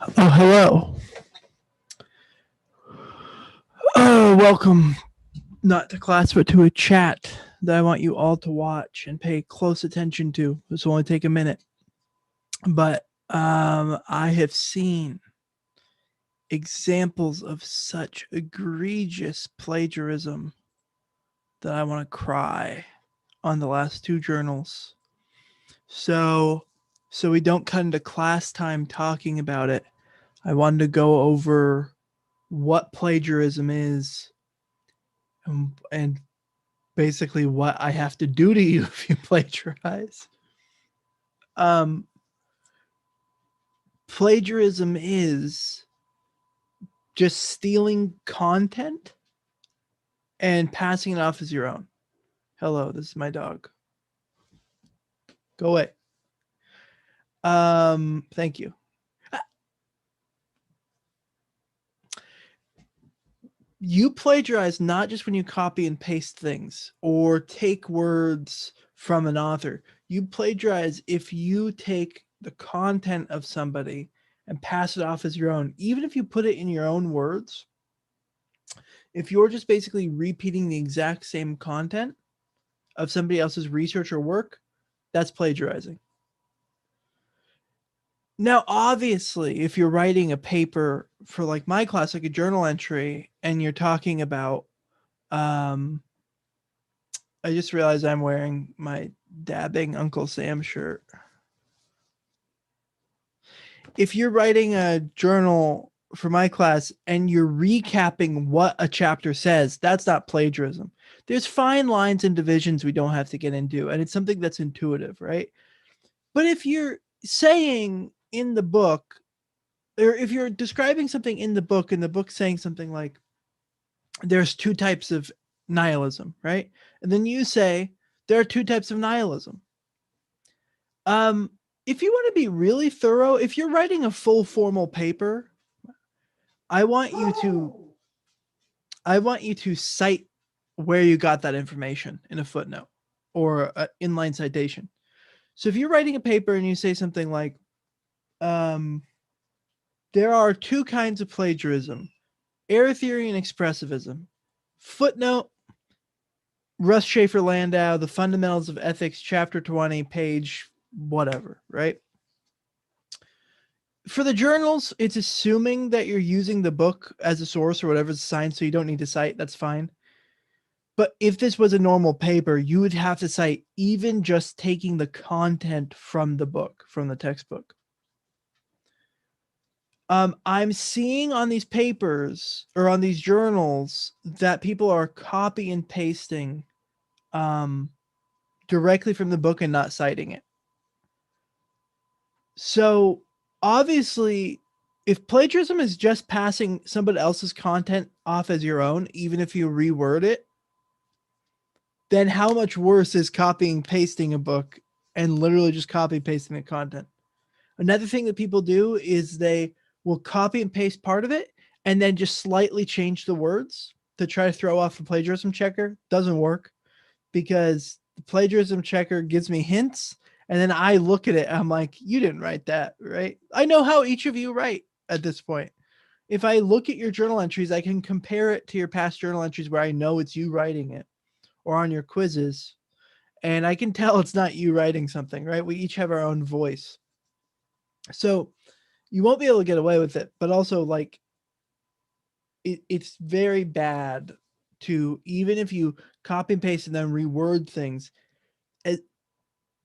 Oh, hello. Oh, welcome not to class, but to a chat that I want you all to watch and pay close attention to. This will only take a minute. But I have seen examples of such egregious plagiarism that I want to cry on the last two journals. So, so we don't cut into class time talking about it. I wanted to go over what plagiarism is and basically what I have to do to you if you plagiarize. Um, Plagiarism is just stealing content and passing it off as your own. Hello, this is my dog. Go away. Thank you. You plagiarize not just when you copy and paste things or take words from an author. You plagiarize if you take the content of somebody and pass it off as your own, even if you put it in your own words. If you're just basically repeating the exact same content of somebody else's research or work, that's plagiarizing. Now, obviously, if you're writing a paper for like my class, like a journal entry, and you're talking about, um, I just realized I'm wearing my dabbing Uncle Sam shirt. If you're writing a journal for my class and you're recapping what a chapter says, that's not plagiarism. There's fine lines and divisions we don't have to get into, and it's something that's intuitive, right? But if you're saying in the book, or if you're describing something in the book, and the book saying something like, there's two types of nihilism, right? And then you say, there are two types of nihilism. Um, if you want to be really thorough, if you're writing a full formal paper, I want you to I want you to cite where you got that information in a footnote or an inline citation. So if you're writing a paper and you say something like, um, there are two kinds of plagiarism: error theory and expressivism. Footnote: Russ Schaefer Landau, The Fundamentals of Ethics, Chapter 20, page whatever, right? For the journals, it's assuming that you're using the book as a source or whatever's assigned, so you don't need to cite. That's fine. But if this was a normal paper, you would have to cite even just taking the content from the book, from the textbook. I'm seeing on these papers or on these journals that people are copy and pasting um, directly from the book and not citing it. So obviously, if plagiarism is just passing somebody else's content off as your own, even if you reword it, then how much worse is copying pasting a book and literally just copy pasting the content? Another thing that people do is they will copy and paste part of it and then just slightly change the words to try to throw off the plagiarism checker. Doesn't work because the plagiarism checker gives me hints, and then I look at it, I'm like, you didn't write that, right? I know how each of you write at this point. If I look at your journal entries, I can compare it to your past journal entries where I know it's you writing it, or on your quizzes, and I can tell it's not you writing something, right? We each have our own voice. So you won't be able to get away with it, but also like it's very bad to, even if you copy and paste and then reword things.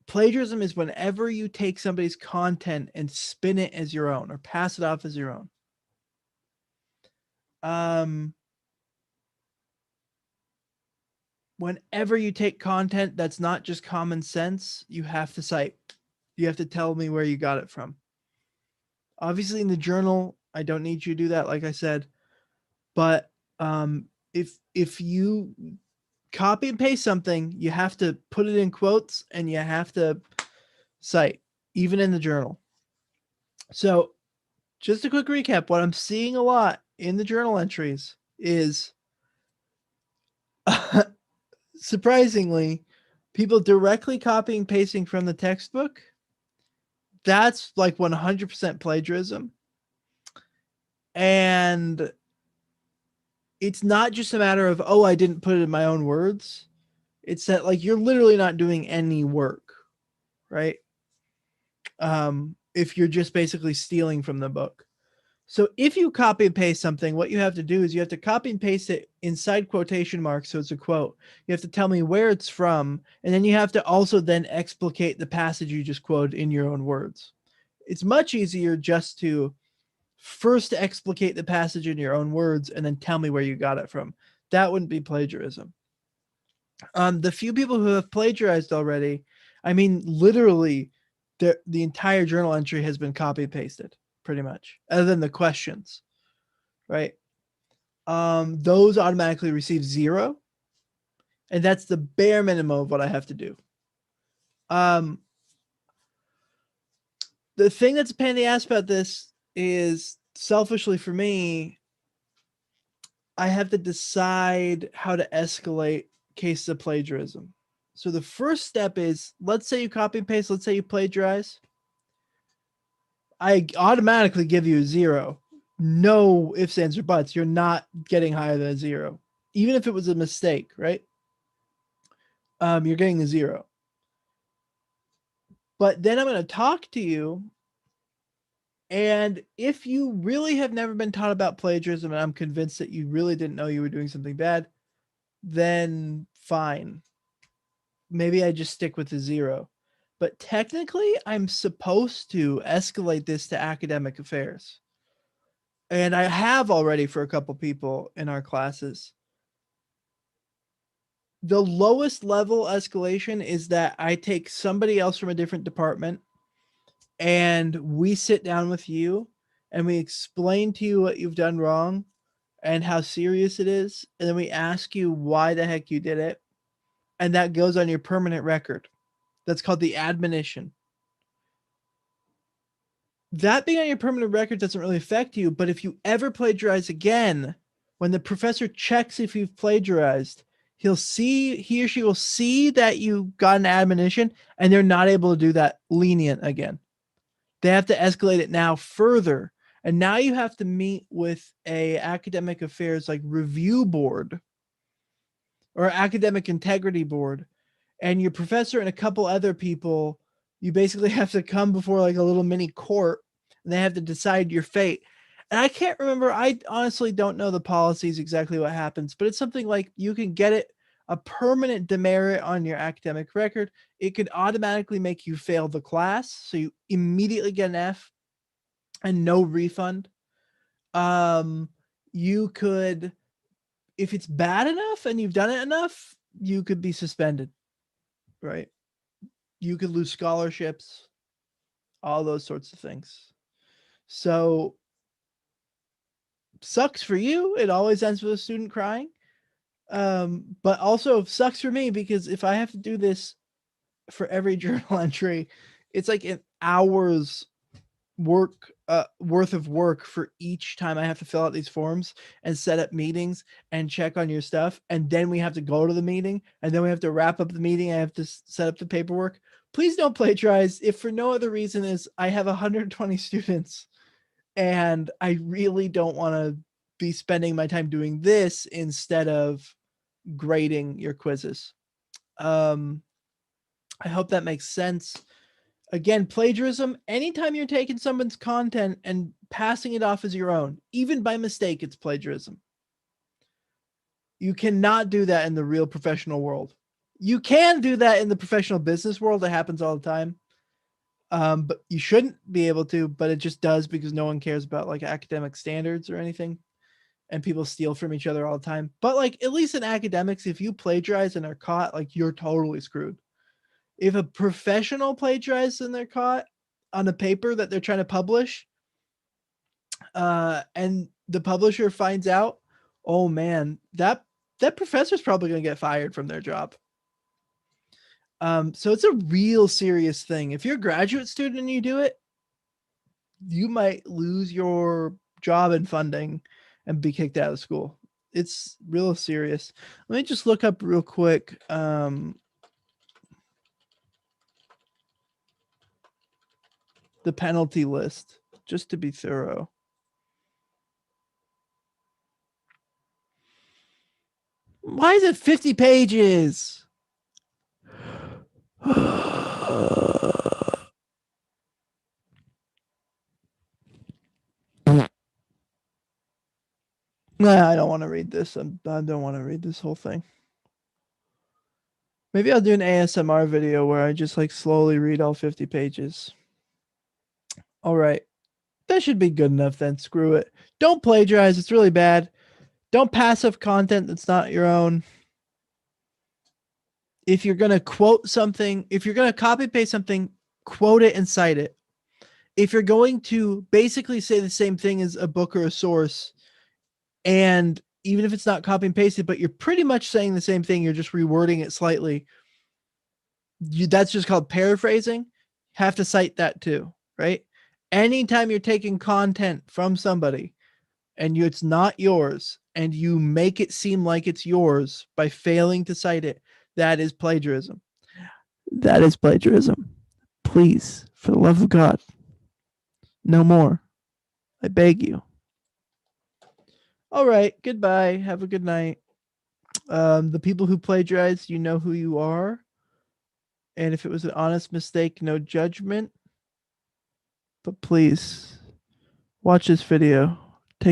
Plagiarism is whenever you take somebody's content and spin it as your own or pass it off as your own. Um, Whenever you take content that's not just common sense, you have to cite. You have to tell me where you got it from. Obviously, in the journal, I don't need you to do that, like I said. But if you copy and paste something, you have to put it in quotes and you have to cite, even in the journal. So just a quick recap, what I'm seeing a lot in the journal entries is surprisingly people directly copying pasting from the textbook. That's like 100% plagiarism. And it's not just a matter of, oh, I didn't put it in my own words. It's that like you're literally not doing any work, right? If you're just basically stealing from the book. So if you copy and paste something, what you have to do is you have to copy and paste it inside quotation marks. So it's a quote. You have to tell me where it's from. And then you have to also then explicate the passage you just quoted in your own words. It's much easier just to first explicate the passage in your own words and then tell me where you got it from. That wouldn't be plagiarism. The few people who have plagiarized already, I mean, literally, the entire journal entry has been copy pasted, pretty much, other than the questions, right? Those automatically receive 0, and that's the bare minimum of what I have to do. The thing that's a pain in the ass about this is, selfishly for me, I have to decide how to escalate cases of plagiarism. So the first step is, let's say you copy and paste, let's say you plagiarize. I automatically give you a 0. No ifs, ands, or buts. You're not getting higher than a 0. Even if it was a mistake, right? You're getting a 0. But then I'm going to talk to you. And if you really have never been taught about plagiarism, and I'm convinced that you really didn't know you were doing something bad, then fine. Maybe I just stick with the 0. But technically, I'm supposed to escalate this to academic affairs. And I have already for a couple people in our classes. The lowest level escalation is that I take somebody else from a different department and we sit down with you and we explain to you what you've done wrong and how serious it is. And then we ask you why the heck you did it. And that goes on your permanent record. That's called the admonition. That being on your permanent record doesn't really affect you, but if you ever plagiarize again, when the professor checks if you've plagiarized, he or she will see that you got an admonition and they're not able to do that lenient again. They have to escalate it now further. And now you have to meet with a academic affairs like review board or academic integrity board, and your professor and a couple other people, you basically have to come before like a little mini court and they have to decide your fate. And I can't remember, I honestly don't know the policies exactly what happens, but it's something like you can get it a permanent demerit on your academic record. It could automatically make you fail the class, so you immediately get an F and no refund. Um, you could, if it's bad enough and you've done it enough, you could be suspended, right? You could lose scholarships, all those sorts of things. So sucks for you. It always ends with a student crying. But also sucks for me because if I have to do this for every journal entry, it's like an hour's worth of work for each time I have to fill out these forms and set up meetings and check on your stuff. And then we have to go to the meeting and then we have to wrap up the meeting. I have to set up the paperwork. Please don't plagiarize if for no other reason is I have 120 students and I really don't want to be spending my time doing this instead of grading your quizzes. I hope that makes sense. Again, plagiarism, anytime you're taking someone's content and passing it off as your own, even by mistake, it's plagiarism. You cannot do that in the real professional world. You can do that in the professional business world. It happens all the time. But you shouldn't be able to, but it just does because no one cares about like academic standards or anything. And people steal from each other all the time. But like, at least in academics, if you plagiarize and are caught, like you're totally screwed. If a professional plagiarizes and they're caught on a paper that they're trying to publish, and the publisher finds out, oh man, that professor's probably going to get fired from their job. So it's a real serious thing. If you're a graduate student and you do it, you might lose your job and funding and be kicked out of school. It's real serious. Let me just look up real quick. The penalty list, just to be thorough. Why is it 50 pages? Nah, I don't want to read this. I don't want to read this whole thing. Maybe I'll do an ASMR video where I just like slowly read all 50 pages. All right. That should be good enough then. Screw it. Don't plagiarize. It's really bad. Don't passive content that's not your own. If you're going to quote something, if you're going to copy paste something, quote it and cite it. If you're going to basically say the same thing as a book or a source, and even if it's not copy and pasted, but you're pretty much saying the same thing, you're just rewording it slightly, that's just called paraphrasing. Have to cite that too, right? Anytime you're taking content from somebody and it's not yours and you make it seem like it's yours by failing to cite it, that is plagiarism. That is plagiarism. Please, for the love of God, no more. I beg you. All right, goodbye. Have a good night. The people who plagiarize, you know who you are. And if it was an honest mistake, no judgment. But please watch this video.